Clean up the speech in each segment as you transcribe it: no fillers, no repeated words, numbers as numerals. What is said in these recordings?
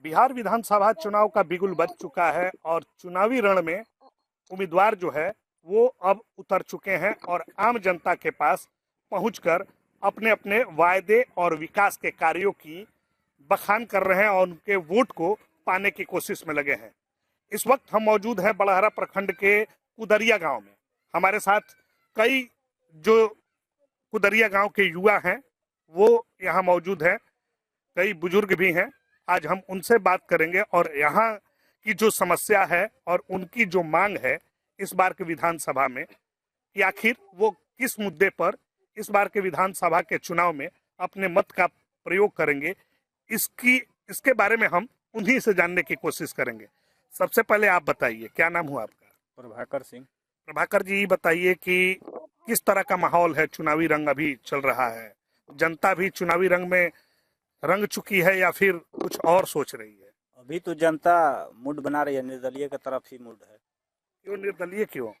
बिहार विधानसभा चुनाव का बिगुल बज चुका है और चुनावी रण में उम्मीदवार जो है वो अब उतर चुके हैं और आम जनता के पास पहुंचकर अपने अपने वायदे और विकास के कार्यों की बखान कर रहे हैं और उनके वोट को पाने की कोशिश में लगे हैं। इस वक्त हम मौजूद हैं बड़हरा प्रखंड के कुदरिया गांव में। हमारे साथ कई जो कुदरिया गांव के युवा हैं वो यहाँ मौजूद हैं, कई बुजुर्ग भी हैं। आज हम उनसे बात करेंगे और यहाँ की जो समस्या है और उनकी जो मांग है इस बार के विधानसभा में कि आखिर वो किस मुद्दे पर इस बार के विधानसभा के चुनाव में अपने मत का प्रयोग करेंगे, इसके बारे में हम उन्हीं से जानने की कोशिश करेंगे। सबसे पहले आप बताइए, क्या नाम हुआ आपका? प्रभाकर सिंह। प्रभाकर जी, बताइए कि किस तरह का माहौल है? चुनावी रंग अभी चल रहा है, जनता भी चुनावी रंग में रंग चुकी है या फिर कुछ और सोच रही है? अभी तो जनता मूड बना रही है, निर्दलीय की तरफ ही मूड है। क्यों निर्दलीय क्यों?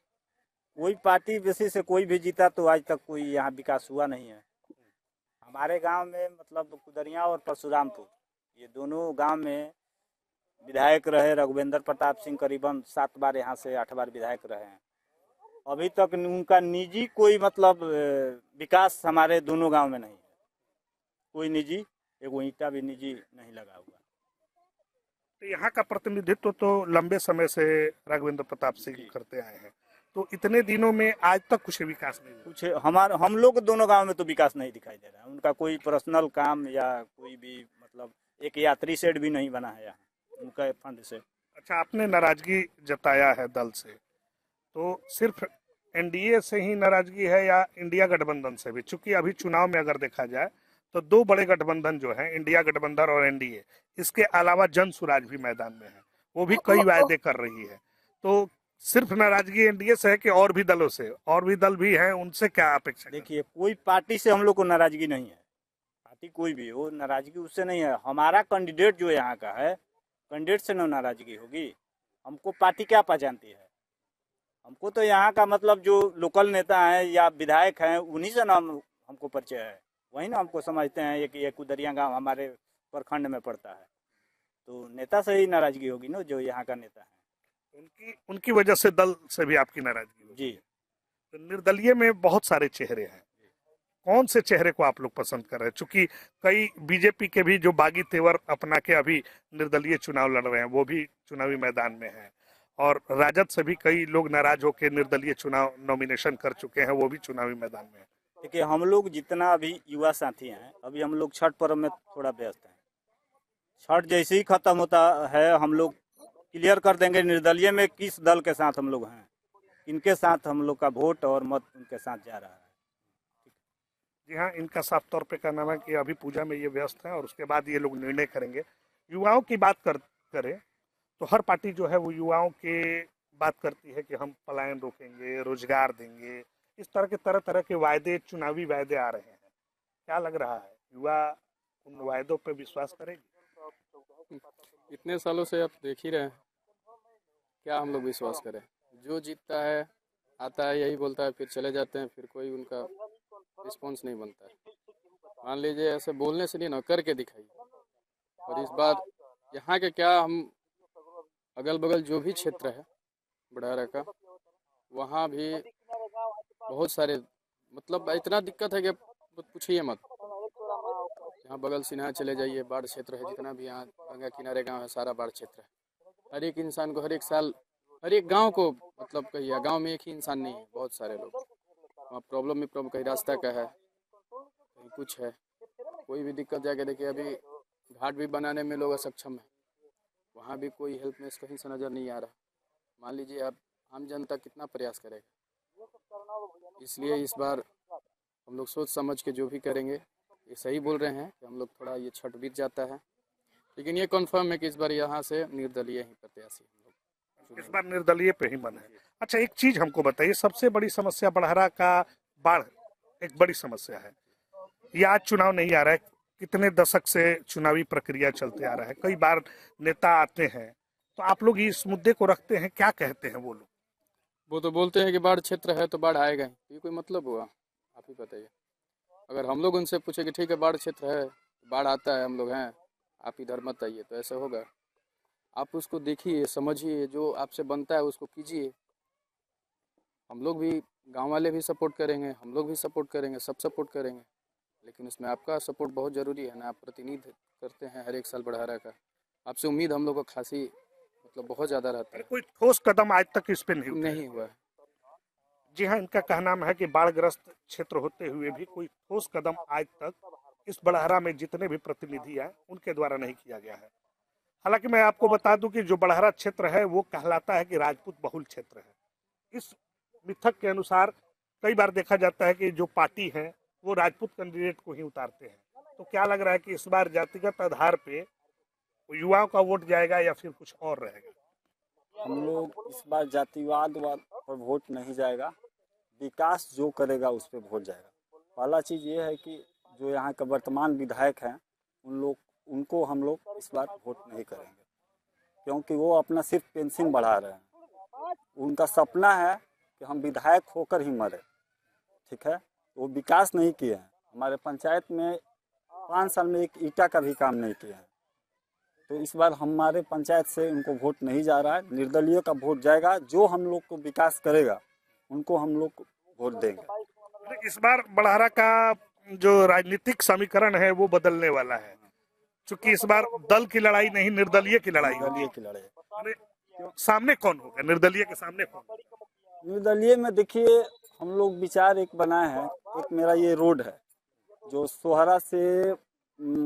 कोई पार्टी बेसिस से कोई भी जीता तो आज तक कोई यहाँ विकास हुआ नहीं है। हमारे गांव में मतलब कुदरिया और परशुरामपुर ये दोनों गांव में विधायक रहे रघुवेंद्र प्रताप सिंह, करीबन 7 बार यहाँ से 8 बार विधायक रहे हैं। अभी तक उनका निजी कोई मतलब विकास हमारे दोनों गांव में नहीं है। कोई निजी एगो ईंटा भी निजी नहीं लगा हुआ। तो यहाँ का प्रतिनिधित्व तो लंबे समय से राघवेंद्र प्रताप सिंह करते आए हैं, तो इतने दिनों में आज तक कुछ विकास नहीं हुआ। कुछ हम लोग दोनों गांव में तो विकास नहीं दिखाई दे रहा है। उनका कोई पर्सनल काम या कोई भी मतलब एक यात्री शेड भी नहीं बना है यहाँ उनका फंड से। अच्छा, आपने नाराजगी जताया है दल से, तो सिर्फ एनडीए से ही नाराजगी है या इंडिया गठबंधन से भी? चूंकि अभी चुनाव में अगर देखा जाए तो 2 बड़े गठबंधन जो हैं, इंडिया गठबंधन और एनडीए, इसके अलावा जन सुराज भी मैदान में है, वो भी कई वायदे कर रही है। तो सिर्फ नाराजगी एनडीए से है कि और भी दलों से, और भी दल भी हैं, उनसे क्या अपेक्षा? देखिए, कोई पार्टी से हम लोग को नाराजगी नहीं है। पार्टी कोई भी हो, नाराजगी उससे नहीं है। हमारा कैंडिडेट जो यहाँ का है, कैंडिडेट से न नाराजगी होगी। हमको पार्टी क्या पहचानती है? हमको तो यहाँ का मतलब जो लोकल नेता हैं या विधायक हैं उन्हीं से नाम हमको परिचय है। वही ना हमको समझते हैं कि ये कुदरिया गांव हमारे प्रखंड में पड़ता है, तो नेता से ही नाराजगी होगी ना, जो यहाँ का नेता है। उनकी वजह से दल से भी आपकी नाराजगी जी। तो निर्दलीय में बहुत सारे चेहरे हैं, कौन से चेहरे को आप लोग पसंद कर रहे हैं? चूंकि कई बीजेपी के भी जो बागी तेवर अपना के अभी निर्दलीय चुनाव लड़ रहे हैं वो भी चुनावी मैदान में है, और राजद से भी कई लोग नाराज होकर निर्दलीय चुनाव नॉमिनेशन कर चुके हैं, वो भी चुनावी मैदान में है। देखिए, हम लोग जितना अभी युवा साथी हैं, अभी हम लोग छठ पर्व में थोड़ा व्यस्त हैं। छठ जैसे ही खत्म होता है हम लोग क्लियर कर देंगे निर्दलीय में किस दल के साथ हम लोग हैं, इनके साथ हम लोग का वोट और मत उनके साथ जा रहा है। जी हाँ, इनका साफ तौर पे कहना है कि अभी पूजा में ये व्यस्त हैं और उसके बाद ये लोग निर्णय करेंगे। युवाओं की बात करें तो हर पार्टी जो है वो युवाओं के बात करती है कि हम पलायन रोकेंगे, रोजगार देंगे, इस तरह के वायदे, चुनावी वायदे आ रहे हैं। क्या लग रहा है, युवा उन वायदों पर विश्वास करेगी? इतने सालों से आप देख ही रहे हैं, क्या हम लोग विश्वास करें? जो जीतता है आता है, यही बोलता है, फिर चले जाते हैं, फिर कोई उनका रिस्पॉन्स नहीं बनता है। मान लीजिए ऐसे बोलने से नहीं ना, करके दिखाइए। और इस बार यहाँ के क्या, हम अगल बगल जो भी क्षेत्र है बड़हरा का, वहाँ भी बहुत सारे मतलब इतना दिक्कत है कि पूछिए मत। यहाँ बगल सिन्हा चले जाइए, बाढ़ क्षेत्र है, जितना भी यहाँ गंगा किनारे गांव है सारा बाढ़ क्षेत्र है। हर एक इंसान को हर एक साल, हर एक गांव को मतलब कहिए, गांव में एक ही इंसान नहीं है, बहुत सारे लोग। वहाँ प्रॉब्लम कहीं रास्ता का है, कहीं कुछ है, कोई भी दिक्कत जाके देखिए। अभी घाट भी बनाने में लोग असक्षम है, वहाँ भी कोई हेल्प में कहीं से नज़र नहीं आ रहा। मान लीजिए अब आम जनता कितना प्रयास करेगा। इसलिए इस बार हम लोग सोच समझ के जो भी करेंगे, ये सही बोल रहे हैं कि हम लोग थोड़ा ये छठ बीत जाता है, लेकिन ये कंफर्म है कि इस बार यहाँ से निर्दलीय ही प्रत्याशी हम लोग, इस बार निर्दलीय पे ही मन है। अच्छा, एक चीज हमको बताइए, सबसे बड़ी समस्या बड़हरा का बाढ़ एक बड़ी समस्या है। ये आज चुनाव नहीं आ रहा है, कितने दशक से चुनावी प्रक्रिया चलते आ रहा है, कई बार नेता आते हैं, तो आप लोग इस मुद्दे को रखते हैं, क्या कहते हैं वो लोग? वो तो बोलते हैं कि बाढ़ क्षेत्र है तो बाढ़ आएगा ही, ये कोई मतलब हुआ? आप ही बताइए। अगर हम लोग उनसे पूछे कि ठीक है बाढ़ क्षेत्र है, बाढ़ आता है, हम लोग हैं, आप इधर मत आइए, तो ऐसा होगा? आप उसको देखिए, समझिए, जो आपसे बनता है उसको कीजिए। हम लोग भी, गांव वाले भी सपोर्ट करेंगे, हम लोग भी सपोर्ट करेंगे, सब सपोर्ट करेंगे, लेकिन उसमें आपका सपोर्ट बहुत ज़रूरी है ना। आप प्रतिनिधि करते हैं हर एक साल बढ़ारा का, आपसे उम्मीद हम लोग को खासी मतलब बहुत ज़्यादा रहता अरे है। कोई ठोस कदम आज तक इस पे नहीं उठाया। नहीं हुआ है। जी हाँ, इनका कहना है कि बाढ़ग्रस्त क्षेत्र होते हुए भी कोई ठोस कदम आज तक इस बड़हरा में जितने भी प्रतिनिधि हैं उनके द्वारा नहीं किया गया है। हालांकि मैं आपको बता दूं कि जो बड़हरा क्षेत्र है वो कहलाता है कि राजपूत बहुल क्षेत्र है। इस मिथक के अनुसार कई बार देखा जाता है कि जो पार्टी है वो राजपूत कैंडिडेट को ही उतारते हैं। तो क्या लग रहा है कि इस बार जातिगत आधार पे युवाओं का वोट जाएगा या फिर कुछ और रहेगा? हम लोग इस बार जातिवाद पर वोट नहीं जाएगा, विकास जो करेगा उस पर वोट जाएगा। पहला चीज़ ये है कि जो यहाँ का वर्तमान विधायक हैं उनको हम लोग इस बार वोट नहीं करेंगे, क्योंकि वो अपना सिर्फ पेंशन बढ़ा रहे हैं। उनका सपना है कि हम विधायक होकर ही मरे, ठीक है। वो विकास नहीं किए हैं, हमारे पंचायत में 5 साल में एक ईंटा का भी काम नहीं किए हैं। तो इस बार हमारे पंचायत से उनको वोट नहीं जा रहा है, निर्दलीय का वोट जाएगा। जो हम लोग को विकास करेगा उनको हम लोग वोट देंगे। इस बार बड़हरा का जो राजनीतिक समीकरण है वो बदलने वाला है, क्योंकि इस बार दल की लड़ाई नहीं निर्दलीय की लड़ाई होगी। निर्दलीय की लड़ाई। अरे, सामने कौन होगा निर्दलीय के सामने कौन? निर्दलीय में देखिए, हम लोग विचार एक बनाए हैं। एक मेरा ये रोड है जो सोहरा से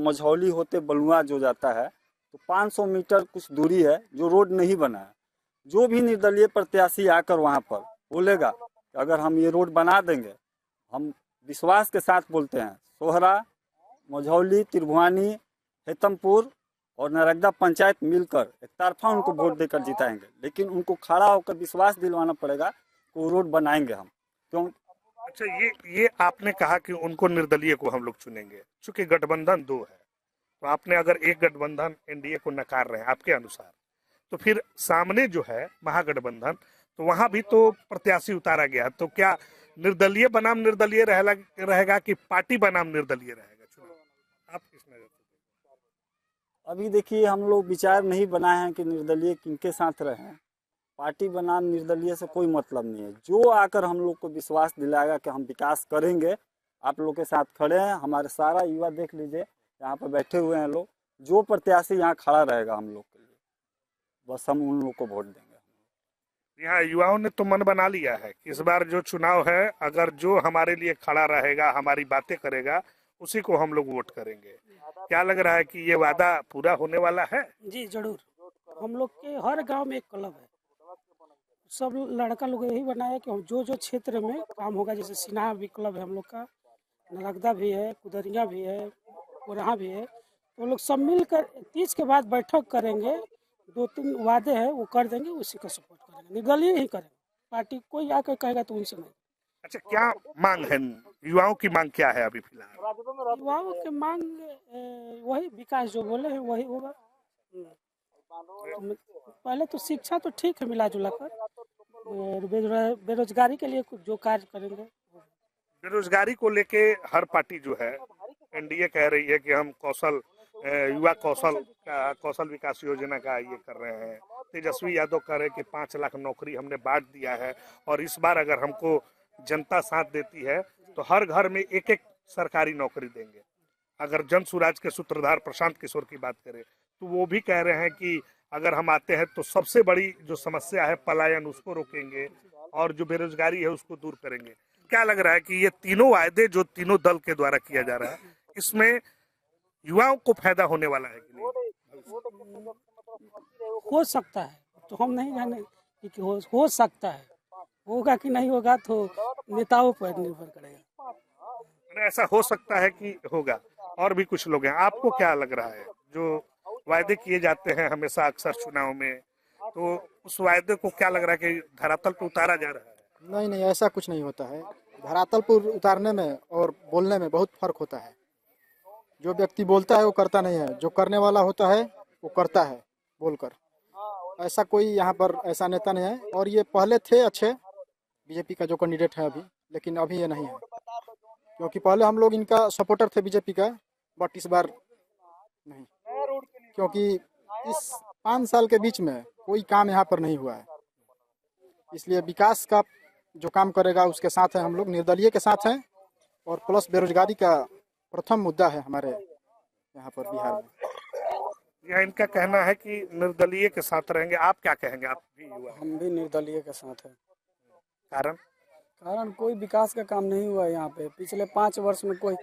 मझौली होते बलुआ जो जाता है, तो 500 मीटर कुछ दूरी है जो रोड नहीं बना है। जो भी निर्दलीय प्रत्याशी आकर वहाँ पर बोलेगा कि अगर हम ये रोड बना देंगे, हम विश्वास के साथ बोलते हैं सोहरा, मझौली, त्रिभुवानी, हेतमपुर और नरगदा पंचायत मिलकर एक तरफा उनको वोट देकर जिताएंगे। लेकिन उनको खड़ा होकर विश्वास दिलवाना पड़ेगा कि वो रोड बनाएंगे हम। क्यों? अच्छा, ये आपने कहा कि उनको निर्दलीय को हम लोग चुनेंगे, चूंकि गठबंधन 2 है, तो आपने अगर एक गठबंधन एनडीए को नकार रहे हैं आपके अनुसार, तो फिर सामने जो है महागठबंधन, तो वहां भी तो प्रत्याशी उतारा गया। तो क्या निर्दलीय बनाम निर्दलीय रहेगा कि पार्टी बनाम निर्दलीय रहेगा चुनाव? आप किस नजर से? अभी देखिए, हम लोग विचार नहीं बनाए हैं कि निर्दलीय किनके साथ रहें। पार्टी बनाम निर्दलीय से कोई मतलब नहीं है। जो आकर हम लोग को विश्वास दिलाएगा कि हम विकास करेंगे, आप लोग के साथ खड़े हैं। हमारे सारा युवा देख लीजिए, यहाँ पर बैठे हुए हैं लोग। जो प्रत्याशी यहाँ खड़ा रहेगा हम लोग के लिए, बस हम उन लोग को वोट देंगे। यहाँ युवाओं ने तो मन बना लिया है कि इस बार जो चुनाव है, अगर जो हमारे लिए खड़ा रहेगा, हमारी बातें करेगा, उसी को हम लोग वोट करेंगे। क्या लग रहा है कि ये वादा पूरा होने वाला है? जी जरूर। हम लोग के हर गांव में एक क्लब है, सब लड़का लोग यही बनाया कि हम जो जो क्षेत्र में काम होगा, जैसे सिन्हा भी क्लब है हम लोग का, नरगदा भी है, कुदरिया भी है, कोरहा भी है, तो लोग सब मिलकर 30 के बाद बैठक करेंगे। 2-3 वादे हैं वो कर देंगे, उसी का सपोर्ट करेंगे, निर्दलीय ही करेंगे। पार्टी कोई आकर कहेगा तो उनसे नहीं। अच्छा, क्या मांग है? युवाओं की मांग क्या है अभी फिलहाल? युवाओं की मांग वही विकास जो बोले हैं वही होगा। पहले तो शिक्षा तो ठीक है मिला जुला कर, और बेरोजगारी के लिए कुछ जो कार्य करेंगे। बेरोजगारी को लेके हर पार्टी जो है, एनडीए कह रही है कि हम युवा कौशल विकास योजना का ये कर रहे हैं। तेजस्वी यादव कह रहे हैं कि 5 लाख नौकरी हमने बांट दिया है, और इस बार अगर हमको जनता साथ देती है तो हर घर में एक एक सरकारी नौकरी देंगे। अगर जन सुराज के सूत्रधार प्रशांत किशोर की बात करें तो वो भी कह रहे हैं कि अगर हम आते हैं तो सबसे बड़ी जो समस्या है पलायन, उसको रोकेंगे, और जो बेरोजगारी है उसको दूर करेंगे। क्या लग रहा है कि ये तीनों वायदे जो तीनों दल के द्वारा किया जा रहा है, इसमें युवाओं को फायदा होने वाला है कि नहीं? हो सकता है, तो हम नहीं जाने कि हो सकता है, होगा कि नहीं होगा तो नेताओं पर निर्भर करेगा। ऐसा हो सकता है कि होगा। और भी कुछ लोग हैं, आपको क्या लग रहा है जो वायदे किए जाते हैं हमेशा अक्सर चुनाव में, तो उस वायदे को क्या लग रहा है कि धरातल पर उतारा जा रहा है? नहीं नहीं, ऐसा कुछ नहीं होता है। धरातल पर उतारने में और बोलने में बहुत फर्क होता है। जो व्यक्ति बोलता है वो करता नहीं है, जो करने वाला होता है वो करता है बोलकर। ऐसा कोई यहाँ पर ऐसा नेता नहीं है। और ये पहले थे अच्छे, बीजेपी का जो कैंडिडेट है अभी, लेकिन अभी ये नहीं है, क्योंकि पहले हम लोग इनका सपोर्टर थे बीजेपी का, बट इस बार नहीं। क्योंकि इस 5 साल के बीच में कोई काम यहाँ पर नहीं हुआ है। इसलिए विकास का जो काम करेगा उसके साथ है, हम लोग निर्दलीय के साथ हैं। और प्लस बेरोजगारी का प्रथम मुद्दा है हमारे यहाँ पर बिहार में। यह इनका कहना है कि निर्दलीय के साथ रहेंगे। आप क्या कहेंगे? आप भी युवा हैं। हम भी निर्दलीय के साथ हैं। कारण कोई विकास का काम नहीं हुआ है यहाँ पे पिछले 5 वर्ष में। कोई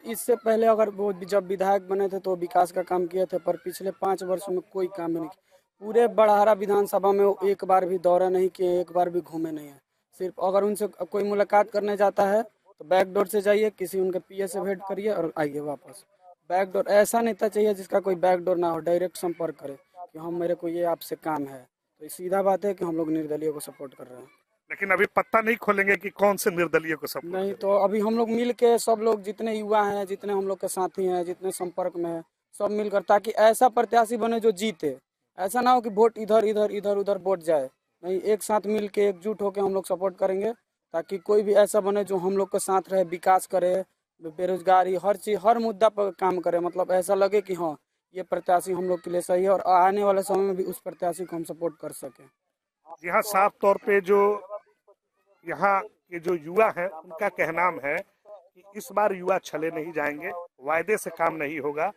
इससे पहले अगर वो जब विधायक बने थे तो विकास का काम किए थे, पर पिछले 5 वर्ष में कोई काम नहीं किया। पूरे बड़हारा विधानसभा में वो एक बार भी दौरा नहीं किए, एक बार भी घूमे नहीं है। सिर्फ अगर उनसे कोई मुलाकात करने जाता है तो बैक डोर से जाइए, किसी उनके पीए से भेंट करिए और आइए वापस। बैक डोर ऐसा नेता चाहिए जिसका कोई बैक डोर ना हो, डायरेक्ट संपर्क करे कि हम मेरे को ये आपसे काम है। तो सीधा बात है कि हम लोग निर्दलीय को सपोर्ट कर रहे हैं। लेकिन अभी पत्ता नहीं खोलेंगे कि कौन से निर्दलीय को सपोर्ट नहीं, तो अभी हम लोग मिल के सब लोग जितने युवा हैं, जितने हम लोग के साथी हैं, जितने संपर्क में हैं, सब मिलकर, ताकि ऐसा प्रत्याशी बने जो जीते। ऐसा ना हो कि वोट इधर इधर इधर उधर वोट जाए। नहीं, एक साथ मिल के एकजुट होकर हम लोग सपोर्ट करेंगे, ताकि कोई भी ऐसा बने जो हम लोग के साथ रहे, विकास करे, बेरोजगारी, हर चीज़, हर मुद्दा पर काम करे। मतलब ऐसा लगे कि हाँ, ये प्रत्याशी हम लोग के लिए सही है और आने वाले समय में भी उस प्रत्याशी को हम सपोर्ट कर सकें। यहाँ साफ तौर पे जो यहाँ के जो युवा हैं उनका कहना है कि इस बार युवा छले नहीं जाएंगे, वायदे से काम नहीं होगा,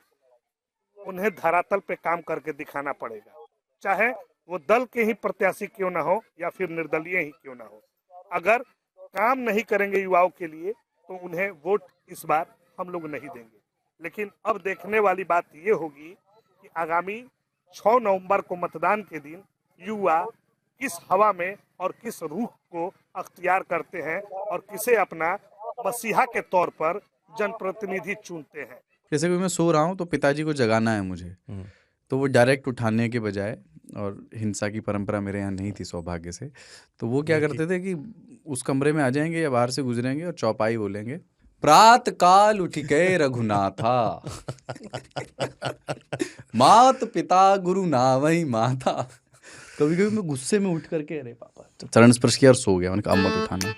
उन्हें धरातल पे काम करके दिखाना पड़ेगा, चाहे वो दल के ही प्रत्याशी क्यों ना हो या फिर निर्दलीय ही क्यों ना हो। अगर काम नहीं करेंगे युवाओं के लिए तो उन्हें वोट इस बार हम लोग नहीं देंगे। लेकिन अब देखने वाली बात ये होगी कि आगामी 6 नवंबर को मतदान के दिन युवा किस हवा में और किस रूख को अख्तियार करते हैं और किसे अपना मसीहा के तौर पर जनप्रतिनिधि चुनते हैं। जैसे कि मैं सो रहा हूँ तो पिताजी को जगाना है मुझे, तो वो डायरेक्ट उठाने के बजाय, और हिंसा की परंपरा मेरे यहाँ नहीं थी सौभाग्य से, तो वो क्या करते थे कि उस कमरे में आ जाएंगे या बाहर से गुजरेंगे और चौपाई बोलेंगे, प्रात काल उठ गए रघुनाथा मात पिता गुरु नावई माता। कभी कभी मैं गुस्से में उठ करके अरे पापा चरण स्पर्श किया और सो गया। मैंने कहा अब मत उठाना।